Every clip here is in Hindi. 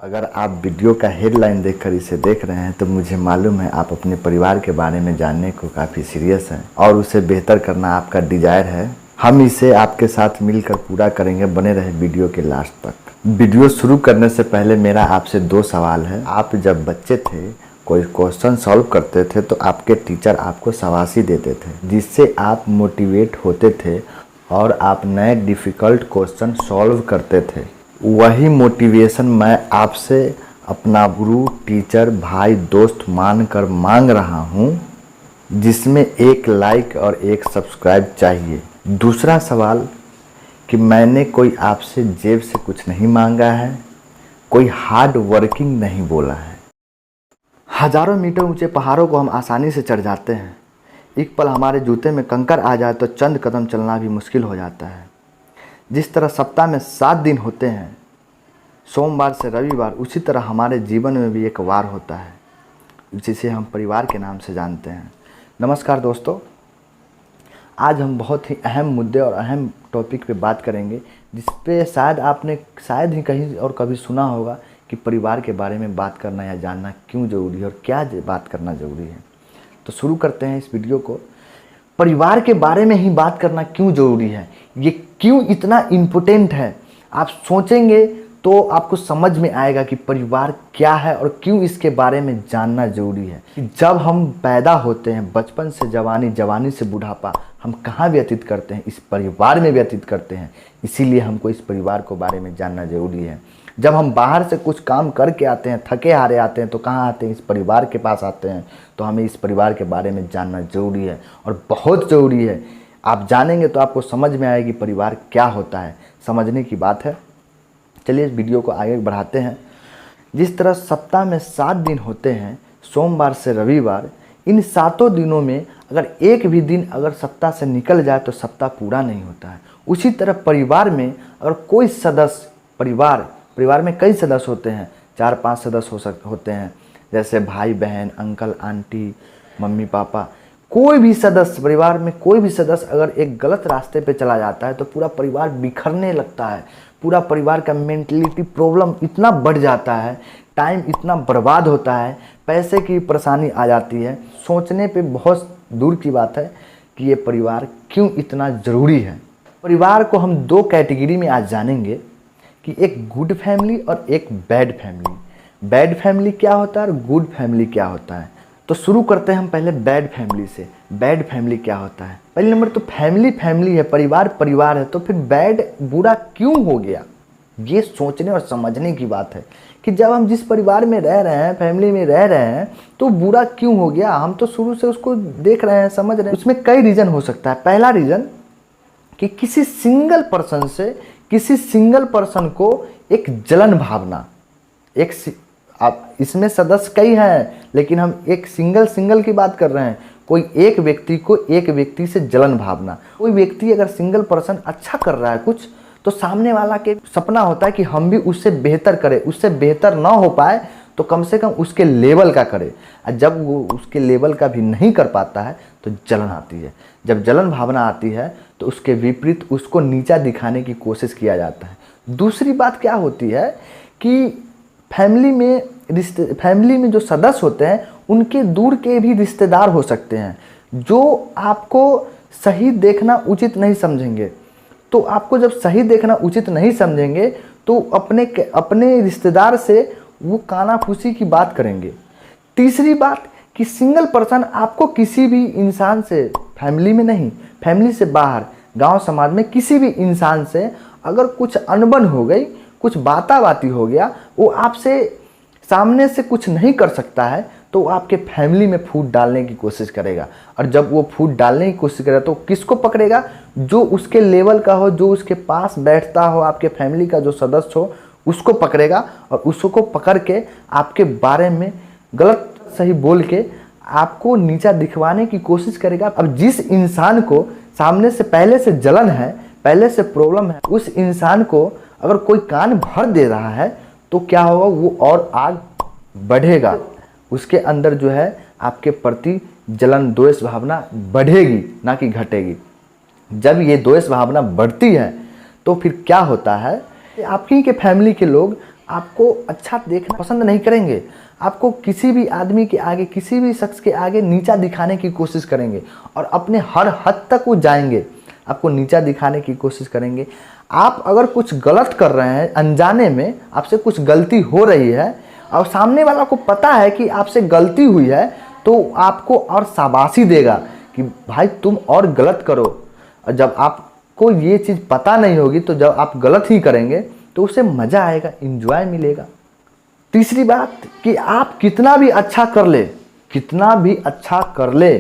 अगर आप वीडियो का हेडलाइन देखकर इसे देख रहे हैं तो मुझे मालूम है आप अपने परिवार के बारे में जानने को काफ़ी सीरियस हैं और उसे बेहतर करना आपका डिजायर है। हम इसे आपके साथ मिलकर पूरा करेंगे। बने रहे वीडियो के लास्ट तक। वीडियो शुरू करने से पहले मेरा आपसे 2 सवाल है। आप जब बच्चे थे कोई क्वेश्चन सॉल्व करते थे तो आपके टीचर आपको शाबाशी देते थे, जिससे आप मोटिवेट होते थे और आप नए डिफ़िकल्ट क्वेश्चन सॉल्व करते थे। वही मोटिवेशन मैं आपसे अपना गुरु, टीचर, भाई, दोस्त मानकर मांग रहा हूँ, जिसमें 1 लाइक और 1 सब्सक्राइब चाहिए। दूसरा सवाल कि मैंने कोई आपसे जेब से कुछ नहीं मांगा है, कोई हार्ड वर्किंग नहीं बोला है। हज़ारों मीटर ऊंचे पहाड़ों को हम आसानी से चढ़ जाते हैं। एक पल हमारे जूते में कंकर आ जाए तो चंद कदम चलना भी मुश्किल हो जाता है। जिस तरह सप्ताह में 7 दिन होते हैं, सोमवार से रविवार, उसी तरह हमारे जीवन में भी एक वार होता है, जिसे हम परिवार के नाम से जानते हैं। नमस्कार दोस्तों, आज हम बहुत ही अहम मुद्दे और अहम टॉपिक पे बात करेंगे, जिस पे शायद ही कहीं और कभी सुना होगा कि परिवार के बारे में बात करना या जानना क्यों ज़रूरी है और क्या बात करना ज़रूरी है। तो शुरू करते हैं इस वीडियो को। परिवार के बारे में ही बात करना क्यों ज़रूरी है, ये क्यों इतना इम्पोर्टेंट है, आप सोचेंगे तो आपको समझ में आएगा कि परिवार क्या है और क्यों इसके बारे में जानना ज़रूरी है। जब हम पैदा होते हैं, बचपन से जवानी, जवानी से बुढ़ापा, हम कहाँ व्यतीत करते हैं? इस परिवार में व्यतीत करते हैं। इसीलिए हमको इस परिवार को बारे में जानना ज़रूरी है। जब हम बाहर से कुछ काम करके आते हैं, थके हारे आते हैं, तो कहाँ आते हैं? इस परिवार के पास आते हैं। तो हमें इस परिवार के बारे में जानना ज़रूरी है और बहुत ज़रूरी है। आप जानेंगे तो आपको समझ में आएगी परिवार क्या होता है। समझने की बात है। चलिए इस वीडियो को आगे बढ़ाते हैं। जिस तरह सप्ताह में 7 दिन होते हैं, सोमवार से रविवार, इन 7 दिनों में अगर एक भी दिन अगर सप्ताह से निकल जाए तो सप्ताह पूरा नहीं होता है। उसी तरह परिवार में अगर कोई सदस्य, परिवार में कई सदस्य होते हैं, 4-5 सदस्य होते हैं, जैसे भाई बहन, अंकल आंटी, मम्मी पापा। कोई भी सदस्य, परिवार में कोई भी सदस्य अगर एक गलत रास्ते पे चला जाता है तो पूरा परिवार बिखरने लगता है। पूरा परिवार का मेंटलिटी प्रॉब्लम इतना बढ़ जाता है, टाइम इतना बर्बाद होता है, पैसे की परेशानी आ जाती है। सोचने पे बहुत दूर की बात है कि ये परिवार क्यों इतना ज़रूरी है। परिवार को हम 2 कैटेगरी में आज जानेंगे कि एक गुड फैमिली और एक बैड फैमिली। बैड फैमिली क्या होता है और गुड फैमिली क्या होता है। तो शुरू करते हैं हम पहले बैड फैमिली से। बैड फैमिली क्या होता है? पहले नंबर तो फैमिली है, परिवार है, तो फिर बैड, बुरा क्यों हो गया? ये सोचने और समझने की बात है कि जब हम जिस परिवार में रह रहे हैं, फैमिली में रह रहे हैं, तो बुरा क्यों हो गया? हम तो शुरू से उसको देख रहे हैं, समझ रहे हैं। उसमें कई रीज़न हो सकता है। पहला रीज़न कि किसी सिंगल पर्सन को एक जलन भावना, आप इसमें सदस्य कई हैं लेकिन हम एक सिंगल की बात कर रहे हैं। कोई एक व्यक्ति को एक व्यक्ति से जलन भावना। कोई व्यक्ति अगर सिंगल पर्सन अच्छा कर रहा है कुछ, तो सामने वाला के सपना होता है कि हम भी उससे बेहतर करें, उससे बेहतर ना हो पाए तो कम से कम उसके लेवल का करे। और जब वो उसके लेवल का भी नहीं कर पाता है तो जलन आती है। जब जलन भावना आती है तो उसके विपरीत उसको नीचा दिखाने की कोशिश किया जाता है। दूसरी बात क्या होती है कि फैमिली में जो सदस्य होते हैं उनके दूर के भी रिश्तेदार हो सकते हैं, जो आपको सही देखना उचित नहीं समझेंगे। तो आपको जब सही देखना उचित नहीं समझेंगे तो अपने रिश्तेदार से वो कानाफूसी की बात करेंगे। तीसरी बात कि सिंगल पर्सन आपको किसी भी इंसान से, फैमिली में नहीं, फैमिली से बाहर, गांव समाज में किसी भी इंसान से अगर कुछ अनबन हो गई, कुछ बाती हो गया, वो आपसे सामने से कुछ नहीं कर सकता है, तो आपके फैमिली में फूट डालने की कोशिश करेगा। और जब वो फूट डालने की कोशिश करेगा तो किसको पकड़ेगा? जो उसके लेवल का हो, जो उसके पास बैठता हो, आपके फैमिली का जो सदस्य हो, उसको पकड़ेगा और उसको पकड़ के आपके बारे में गलत सही बोल के आपको नीचा दिखवाने की कोशिश करेगा। अब जिस इंसान को सामने से पहले से जलन है, पहले से प्रॉब्लम है, उस इंसान को अगर कोई कान भर दे रहा है तो क्या होगा? वो और आग बढ़ेगा। उसके अंदर जो है आपके प्रति जलन, द्वेष भावना बढ़ेगी, ना कि घटेगी। जब ये द्वेष भावना बढ़ती है तो फिर क्या होता है? आपकी के फैमिली के लोग आपको अच्छा देखना पसंद नहीं करेंगे, आपको किसी भी आदमी के आगे, किसी भी शख्स के आगे नीचा दिखाने की कोशिश करेंगे और अपने हर हद तक वो जाएंगे, आपको नीचा दिखाने की कोशिश करेंगे। आप अगर कुछ गलत कर रहे हैं, अनजाने में आपसे कुछ गलती हो रही है और सामने वाला को पता है कि आपसे गलती हुई है, तो आपको और शाबाशी देगा कि भाई तुम और गलत करो। और जब आपको ये चीज़ पता नहीं होगी तो जब आप गलत ही करेंगे तो उसे मज़ा आएगा, इंजॉय मिलेगा। तीसरी बात कि आप कितना भी अच्छा कर ले, कितना भी अच्छा कर ले,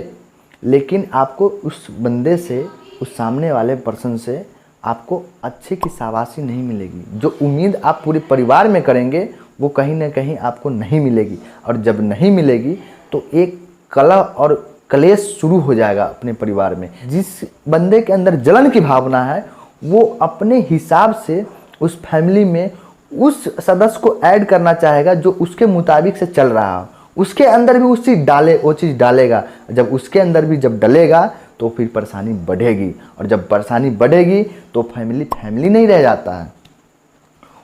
लेकिन आपको उस बंदे से, उस सामने वाले पर्सन से आपको अच्छे की शाबाशी नहीं मिलेगी। जो उम्मीद आप पूरे परिवार में करेंगे वो कहीं ना कहीं आपको नहीं मिलेगी, और जब नहीं मिलेगी तो एक कलह और कलेश शुरू हो जाएगा अपने परिवार में। जिस बंदे के अंदर जलन की भावना है वो अपने हिसाब से उस फैमिली में उस सदस्य को ऐड करना चाहेगा जो उसके मुताबिक से चल रहा हो, उसके अंदर भी उस चीज़ डाले, वो चीज़ डालेगा। जब उसके अंदर भी जब डलेगा तो फिर परेशानी बढ़ेगी, और जब परेशानी बढ़ेगी तो फैमिली नहीं रह जाता है।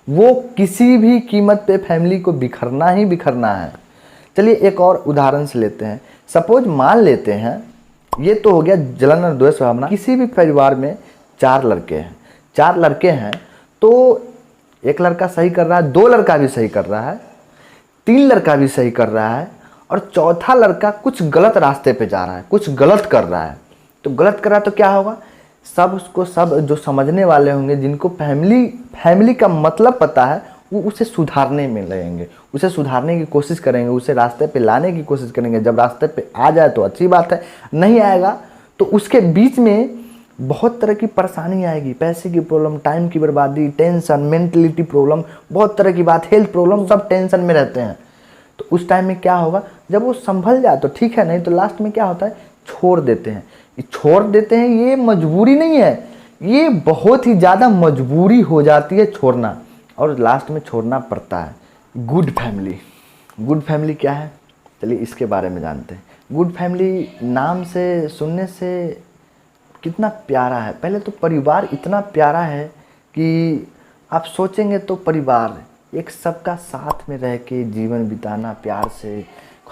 वो किसी भी कीमत पे फैमिली को बिखरना ही बिखरना है। चलिए एक और उदाहरण से लेते हैं। सपोज मान लेते हैं, ये तो हो गया जलन और द्वेष भावना। किसी भी परिवार में 4 लड़के हैं तो एक लड़का सही कर रहा है, 2 लड़का भी सही कर रहा है, 3 लड़का भी सही कर रहा है, और चौथा लड़का कुछ गलत रास्ते पे जा रहा है, कुछ गलत कर रहा है। तो गलत कर रहा है तो क्या होगा, सब जो समझने वाले होंगे, जिनको फैमिली का मतलब पता है, वो उसे सुधारने में लगेंगे, उसे सुधारने की कोशिश करेंगे, उसे रास्ते पे लाने की कोशिश करेंगे। जब रास्ते पे आ जाए तो अच्छी बात है, नहीं आएगा तो उसके बीच में बहुत तरह की परेशानी आएगी, पैसे की प्रॉब्लम, टाइम की बर्बादी, टेंशन, मेंटलिटी प्रॉब्लम, बहुत तरह की बात, हेल्थ प्रॉब्लम, सब टेंशन में रहते हैं। तो उस टाइम में क्या होगा, जब वो संभल जाए तो ठीक है, नहीं तो लास्ट में क्या होता है, छोड़ देते हैं। ये मजबूरी नहीं है, ये बहुत ही ज़्यादा मजबूरी हो जाती है छोड़ना, और लास्ट में छोड़ना पड़ता है। गुड फैमिली क्या है, चलिए इसके बारे में जानते हैं। गुड फैमिली नाम से, सुनने से कितना प्यारा है। पहले तो परिवार इतना प्यारा है कि आप सोचेंगे तो परिवार एक सबका साथ में रह के जीवन बिताना, प्यार से,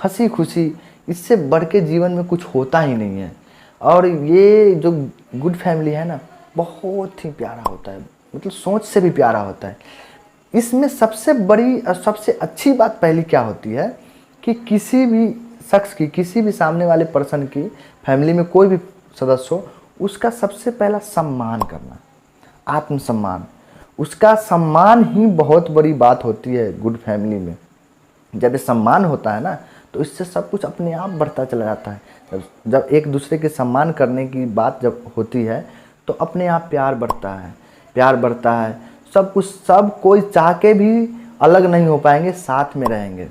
हंसी खुशी, इससे बढ़ के जीवन में कुछ होता ही नहीं है। और ये जो गुड फैमिली है ना, बहुत ही प्यारा होता है, मतलब सोच से भी प्यारा होता है। इसमें सबसे बड़ी और सबसे अच्छी बात पहली क्या होती है कि किसी भी शख्स की, किसी भी सामने वाले पर्सन की, फैमिली में कोई भी सदस्य हो, उसका सबसे पहला सम्मान करना, आत्मसम्मान। उसका सम्मान ही बहुत बड़ी बात होती है गुड फैमिली में। जब ये सम्मान होता है ना तो इससे सब कुछ अपने आप बढ़ता चला जाता है। जब एक दूसरे के सम्मान करने की बात जब होती है तो अपने आप प्यार बढ़ता है। सब कोई चाह के भी अलग नहीं हो पाएंगे, साथ में रहेंगे।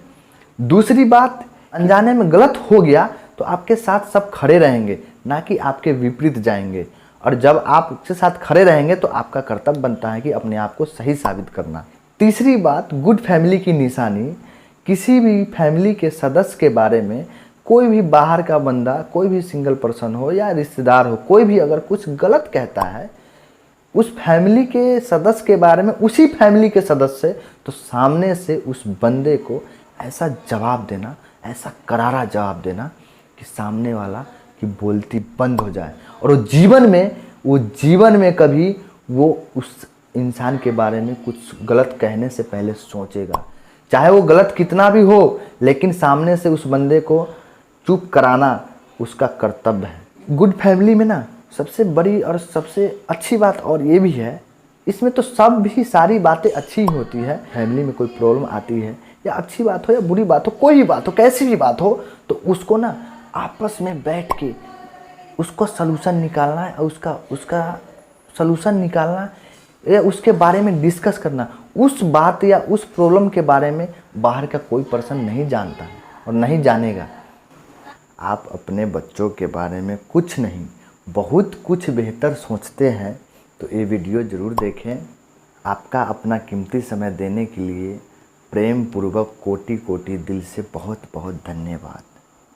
दूसरी बात, अनजाने में गलत हो गया तो आपके साथ सब खड़े रहेंगे, ना कि आपके विपरीत जाएंगे। और जब आप उसके साथ खड़े रहेंगे तो आपका कर्तव्य बनता है कि अपने आप को सही साबित करना। तीसरी बात, गुड फैमिली की निशानी, किसी भी फैमिली के सदस्य के बारे में कोई भी बाहर का बंदा, कोई भी सिंगल पर्सन हो या रिश्तेदार हो, कोई भी अगर कुछ गलत कहता है उस फैमिली के सदस्य के बारे में, उसी फैमिली के सदस्य से, तो सामने से उस बंदे को ऐसा जवाब देना, ऐसा करारा जवाब देना कि सामने वाला की बोलती बंद हो जाए, और वो जीवन में कभी वो उस इंसान के बारे में कुछ गलत कहने से पहले सोचेगा। चाहे वो गलत कितना भी हो, लेकिन सामने से उस बंदे को चुप कराना उसका कर्तव्य है। गुड फैमिली में ना सबसे बड़ी और सबसे अच्छी बात और ये भी है, इसमें तो सब भी सारी बातें अच्छी ही होती है। फैमिली में कोई प्रॉब्लम आती है, या अच्छी बात हो या बुरी बात हो, कोई भी बात हो, कैसी भी बात हो, तो उसको ना आपस में बैठ के उसको सलूशन निकालना है, और उसका सलूशन निकालना या उसके बारे में डिस्कस करना। उस बात या उस प्रॉब्लम के बारे में बाहर का कोई पर्सन नहीं जानता और नहीं जानेगा। आप अपने बच्चों के बारे में कुछ नहीं, बहुत कुछ बेहतर सोचते हैं तो ये वीडियो ज़रूर देखें। आपका अपना कीमती समय देने के लिए प्रेम पूर्वक कोटि कोटि दिल से बहुत बहुत धन्यवाद।